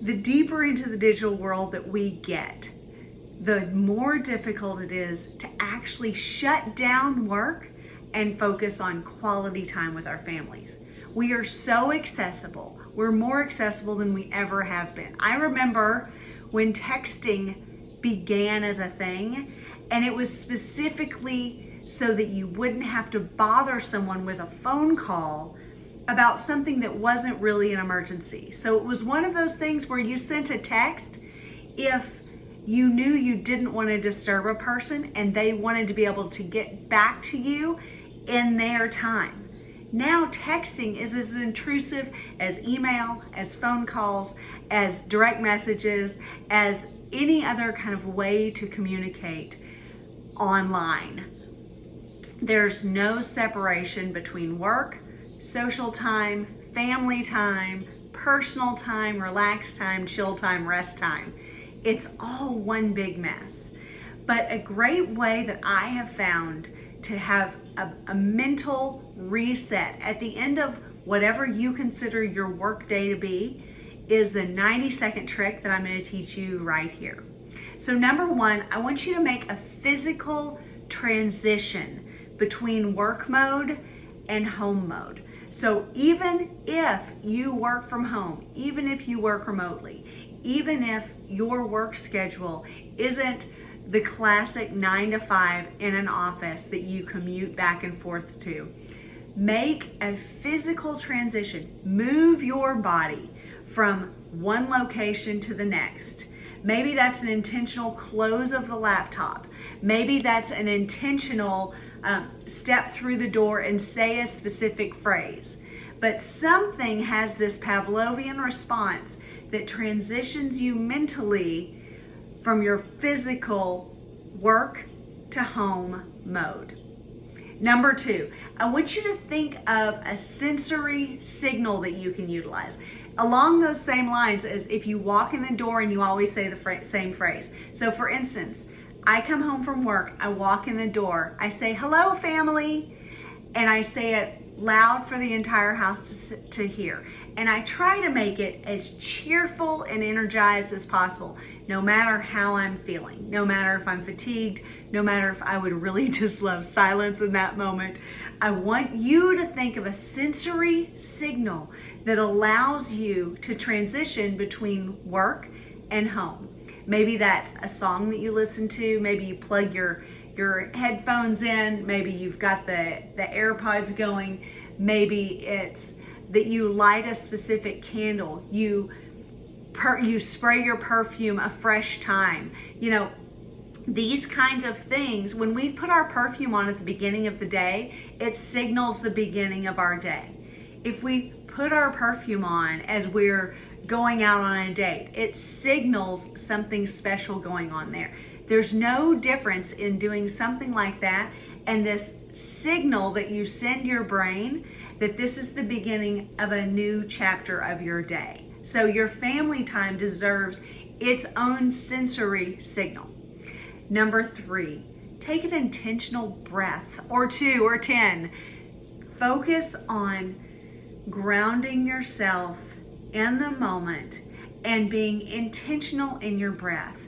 The deeper into the digital world that we get, the more difficult it is to actually shut down work and focus on quality time with our families. We are so accessible. We're more accessible than we ever have been. I remember when texting began as a thing, and it was specifically so that you wouldn't have to bother someone with a phone call about something that wasn't really an emergency. So it was one of those things where you sent a text if you knew you didn't want to disturb a person and they wanted to be able to get back to you in their time. Now texting is as intrusive as email, as phone calls, as direct messages, as any other kind of way to communicate online. There's no separation between work, social time, family time, personal time, relaxed time, chill time, rest time. It's all one big mess. But a great way that I have found to have a mental reset at the end of whatever you consider your work day to be is the 90-second trick that I'm going to teach you right here. So number one, I want you to make a physical transition between work mode and home mode. So even if you work from home, even if you work remotely, even if your work schedule isn't the classic 9 to 5 in an office that you commute back and forth to, make a physical transition. Move your body from one location to the next. Maybe that's an intentional close of the laptop. Maybe that's an intentional step through the door and say a specific phrase. But something has this Pavlovian response that transitions you mentally from your physical work to home mode. Number two, I want you to think of a sensory signal that you can utilize. Along those same lines as if you walk in the door and you always say the same phrase. So for instance, I come home from work, I walk in the door, I say, "Hello, family," and I say it loud for the entire house to hear. And I try to make it as cheerful and energized as possible, no matter how I'm feeling, no matter if I'm fatigued, no matter if I would really just love silence in that moment. I want you to think of a sensory signal that allows you to transition between work and home. Maybe that's a song that you listen to, maybe you plug your headphones in, maybe you've got the AirPods going, maybe it's that you light a specific candle, you spray your perfume a fresh time. You know, these kinds of things, when we put our perfume on at the beginning of the day, it signals the beginning of our day. If we put our perfume on as we're going out on a date, it signals something special going on there. There's no difference in doing something like that and this signal that you send your brain that this is the beginning of a new chapter of your day. So your family time deserves its own sensory signal. Number three, take an intentional breath, or 2 or 10. Focus on grounding yourself in the moment and being intentional in your breath.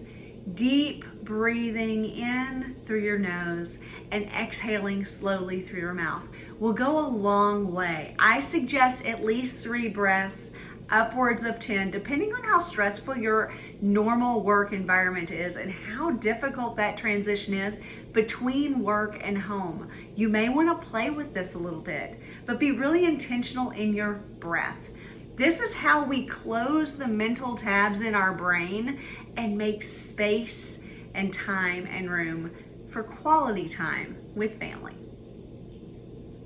Deep breathing in through your nose and exhaling slowly through your mouth will go a long way. I suggest at least 3 breaths, upwards of 10, depending on how stressful your normal work environment is and how difficult that transition is between work and home. You may want to play with this a little bit, but be really intentional in your breath. This is how we close the mental tabs in our brain and make space and time and room for quality time with family.